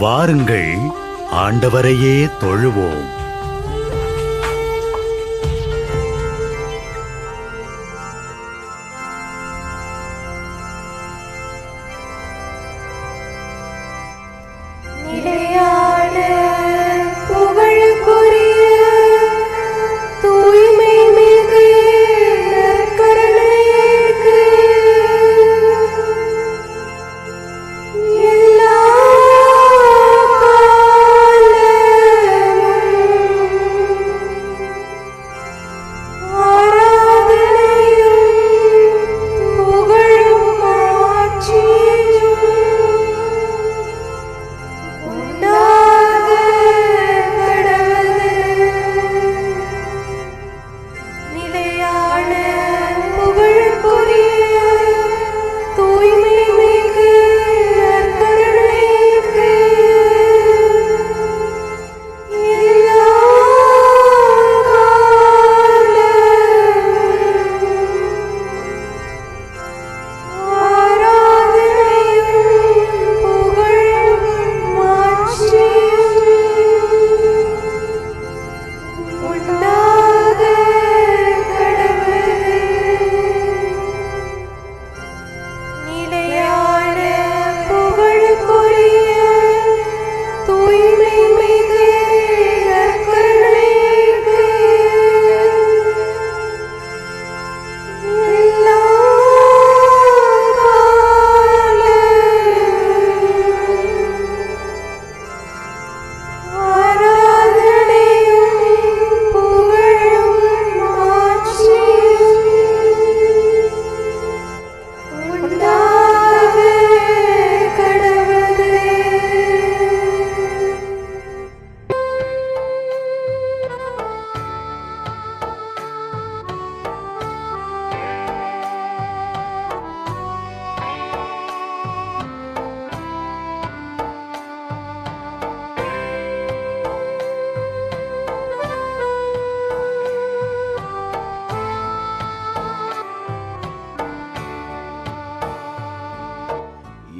வாருங்கள், ஆண்டவரையே தொழுவோம்.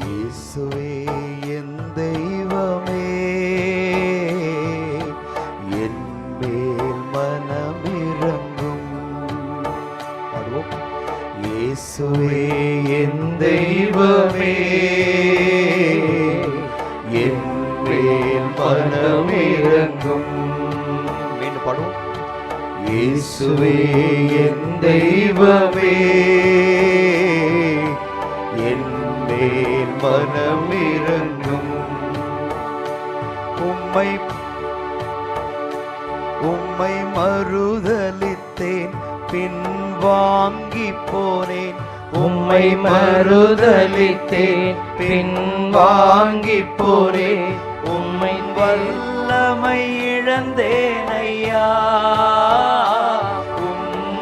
இயேசுவே என் தெய்வமே, என் மேல் மனமிரங்கும். பாடுவோம். இயேசுவே என் தெய்வமே, என் மேல் மனமிரங்கும். மீண்டும் பாடுவோம். இயேசுவே என் தெய்வமே, என் மேல் மனமிரங்கும். உம்மை மறுதலித்தேன், பின் வாங்கி போனேன். உம்மை மறுதலித்தேன், பின் வாங்கி போனேன். உம்மை வல்லமை இழந்தேன் ஐயா,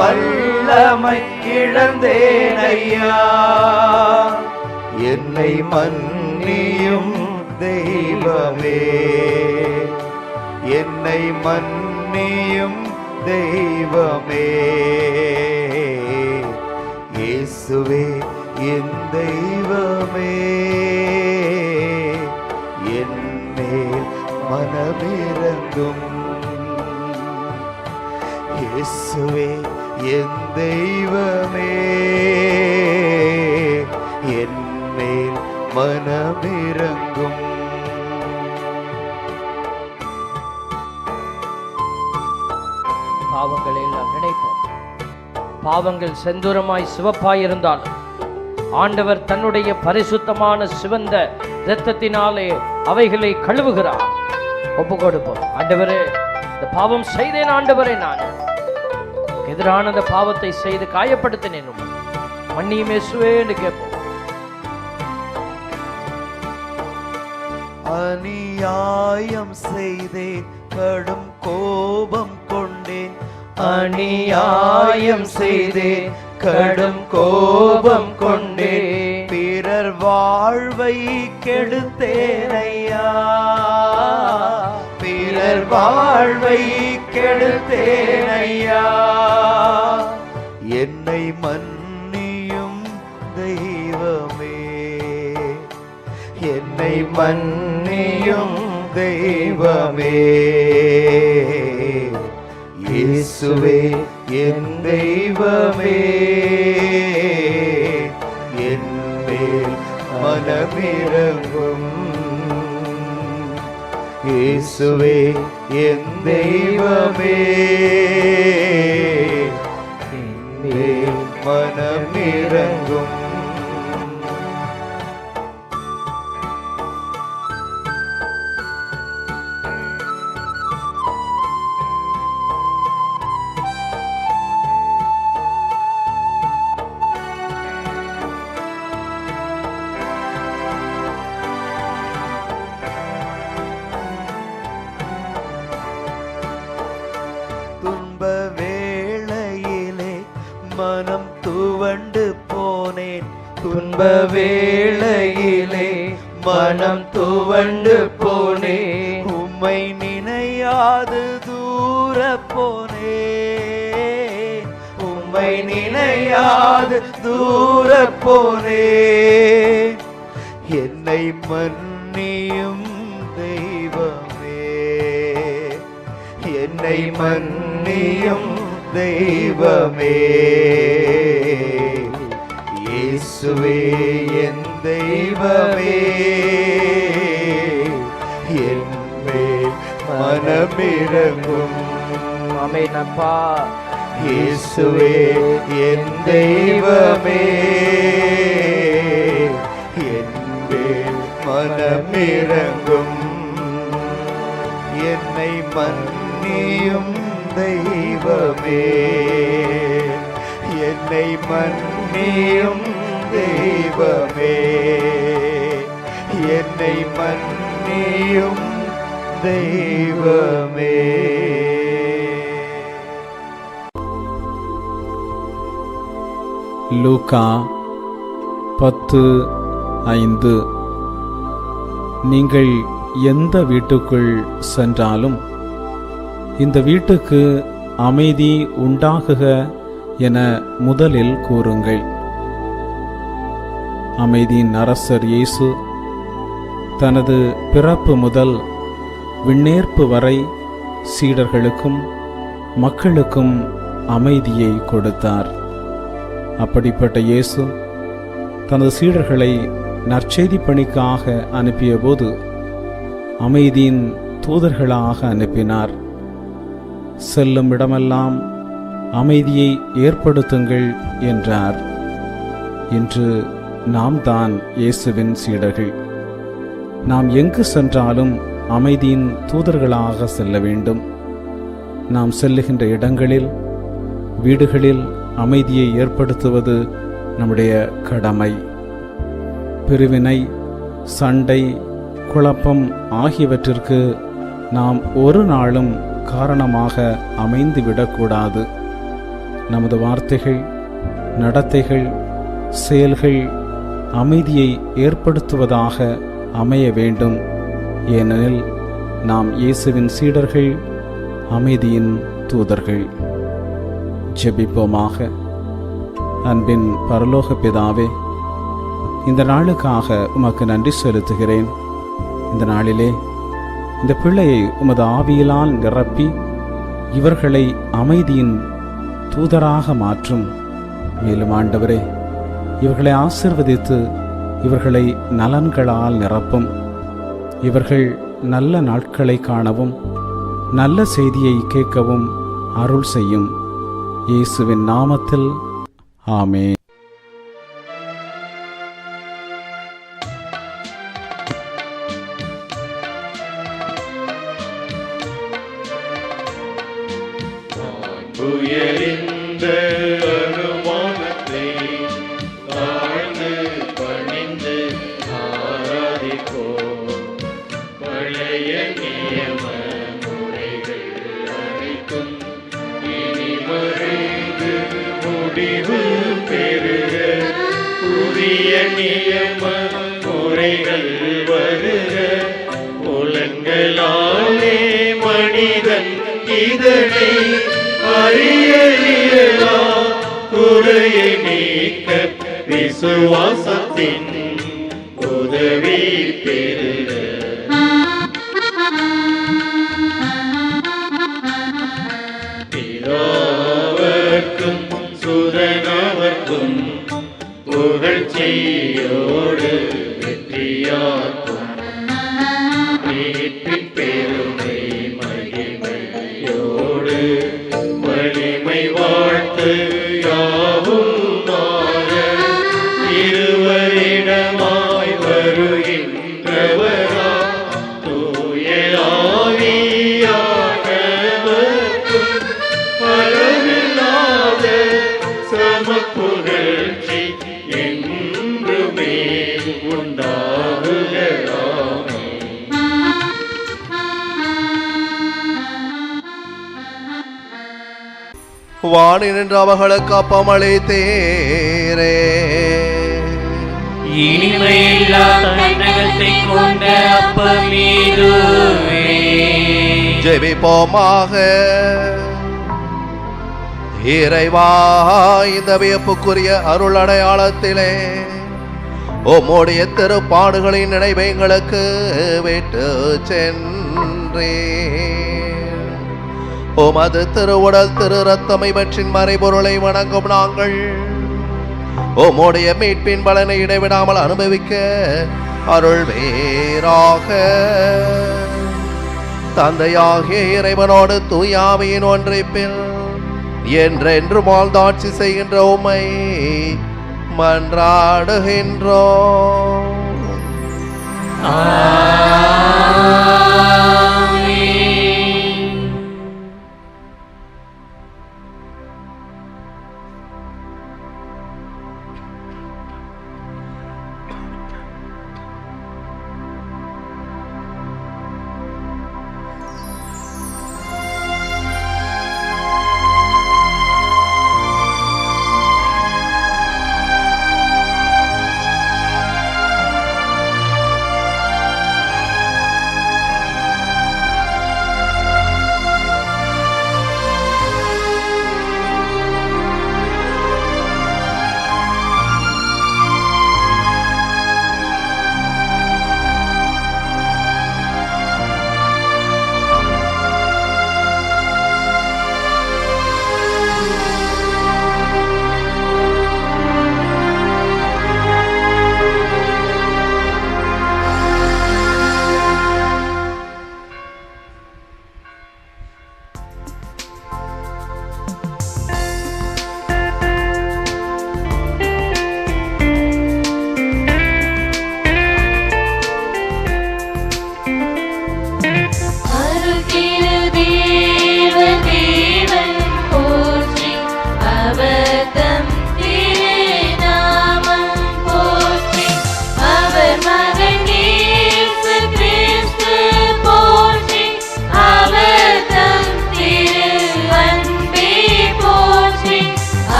வல்லமை இழந்தேன் ஐயா. என்னை மன்னியும் தெய்வமே, என்னை மன்னியும் தெய்வமே. இயேசுவே என் தெய்வமே, என் மேல் மனமிரங்கும். இயேசுவே என் தெய்வமே, என் மேல் மனமிரங்கும். பாவங்களை எல்லாம் நினைப்போம். பாவங்கள் செந்தூரமாய் சிவப்பாய் இருந்தாலும் ஆண்டவர் தன்னுடைய பரிசுத்தமான சிவந்த இரத்தத்தினாலே அவைகளை கழுவுகிறார். ஒப்பு கொடுப்போம். ஆண்டவரே, இந்த பாவம் செய்தேன் ஆண்டவரே, நான் எதிரான அந்த பாவத்தை செய்து காயப்படுத்தினேன், மன்னியும் இயேசுவே என்று கேட்போம். அநியாயம் செய்தேன், கடும் கோபம் கொண்டேன். அநியாயம் செய்தேன், கடும் கோபம் கொண்டேன். பிறர் வாழ்வை கெடுத்தேன் ஐயா, பிறர் வாழ்வை கெடுத்தேன் ஐயா. என்னை மன்னியும் தெய்வமே, என்னை மன்னியும் தெய்வமே. இயேசுவே என் தெய்வமே, என் மேல் மனமிரங்கும். இயேசுவே என் தெய்வமே, என் மேல் மனமிரங்கும். துன்ப வேளையிலே மனம் துவண்டு போனேன். துன்ப வேளையிலே மனம் துவண்டு போனேன். உம்மை நினையாது தூர போனேன். உம்மை நினையாது தூர போனேன். என்னை மன்னியும் தெய்வமே, என்னை மன்னியும் தெய்வமே. இயேசுவே என் தெய்வமே, என் மேல் மனமிரங்கும். ஆமென் அப்பா. இயேசுவே என் தெய்வமே, என் மேல் மனமிரங்கும். என்னை மன்னியும் தெய்வமே, என்னை மன்னியும் தெய்வமே, என்னை மன்னியும் தெய்வமே. லூக்கா 10:5. நீங்கள் எந்த வீட்டுக்குள் சென்றாலும் இந்த வீட்டுக்கு அமைதி உண்டாகுக என முதலில் கூறுங்கள். அமைதியின் அரசர் இயேசு தனது பிறப்பு முதல் விண்ணேற்பு வரை சீடர்களுக்கும் மக்களுக்கும் அமைதியை கொடுத்தார். அப்படிப்பட்ட இயேசு தனது சீடர்களை நற்செய்தி பணிக்காக அனுப்பிய போது அமைதியின் தூதர்களாக அனுப்பினார். செல்லும் இடமெல்லாம் அமைதியை ஏற்படுத்துங்கள் என்றார். இன்று நாம் தான் இயேசுவின் சீடர்கள். நாம் எங்கு சென்றாலும் அமைதியின் தூதர்களாக செல்ல வேண்டும். நாம் செல்லுகின்ற இடங்களில், வீடுகளில் அமைதியை ஏற்படுத்துவது நம்முடைய கடமை. பிரிவினை, சண்டை, குழப்பம் ஆகியவற்றிற்கு நாம் ஒரு நாளும் காரணமாக அமைந்துவிடக்கூடாது. நமது வார்த்தைகள், நடத்தைகள், செயல்கள் அமைதியை ஏற்படுத்துவதாக அமைய வேண்டும். ஏனெனில் நாம் இயேசுவின் சீடர்கள், அமைதியின் தூதர்கள். ஜெபிப்போமாக. அன்பின் பரலோக பிதாவே, இந்த நாளுக்காக உமக்கு நன்றி செலுத்துகிறேன். இந்த நாளிலே இந்த பிள்ளையை உமது ஆவியிலால் நிரப்பி இவர்களை அமைதியின் தூதராக மாற்றும். மேலும் ஆண்டவரே, இவர்களை ஆசீர்வதித்து இவர்களை நலன்களால் நிரப்பும். இவர்கள் நல்ல நாட்களை காணவும் நல்ல செய்தியை கேட்கவும் அருள் செய்யும். இயேசுவின் நாமத்தில் ஆமென். உயரிந்த அனுமானத்தை தாழ்ந்து பணிந்து ஆராதிப்போம். பழைய நியம முறைகள் அனைத்தும் இனி மறைந்து முடிவு பெறுக. புதிய நியம முறைகள் வருக. புலன்களாலே மனிதன் இதனை அறியலா. குறையை நீக்க விசுவாசத்தின் உதவி உதவி பெறுக. பிதாவர்க்கும் சுதனவர்க்கும் புகழ்ச்சியோடு வெற்றியாக்கும் மீட்பின் பெருமை மகிமையோடு வலிமை வாழ்த்து யாவுமாக இருவரிடமாய் வருகின்றவரா தூய ஆவியானவர்க்கும் அளவில்லாத சமப்புகழ்ச்சி என்றுமே உண்டாகுகளாமே. வாணி நின்று அவர்களுக்கு அப்பமளித்தீரே. இனிமையில்லா தன்னகத்தை கொண்ட அப்பமீதுவே. ஜெபிப்போமாக. இறைவா, இந்த வியப்புக்குரிய அருள் அடையாளத்திலே உம்முடைய திருப்பாடுகளின் நினைவை எங்களுக்கு விட்டு சென்றே. உமது திருவுடல் திரு ரத்தம் இவற்றின் மறைபொருளை வணங்கும் நாங்கள் உம்முடைய மீட்பின் பலனை இடைவிடாமல் அனுபவிக்க அருள் வேறாக. தந்தையாகிய இறைவனோடு தூயாவியின் ஒன்றிப்பில் என்றென்று வாழ்ந்தாட்சி செய்கின்ற உம்மை மன்றாடுகின்றோம்.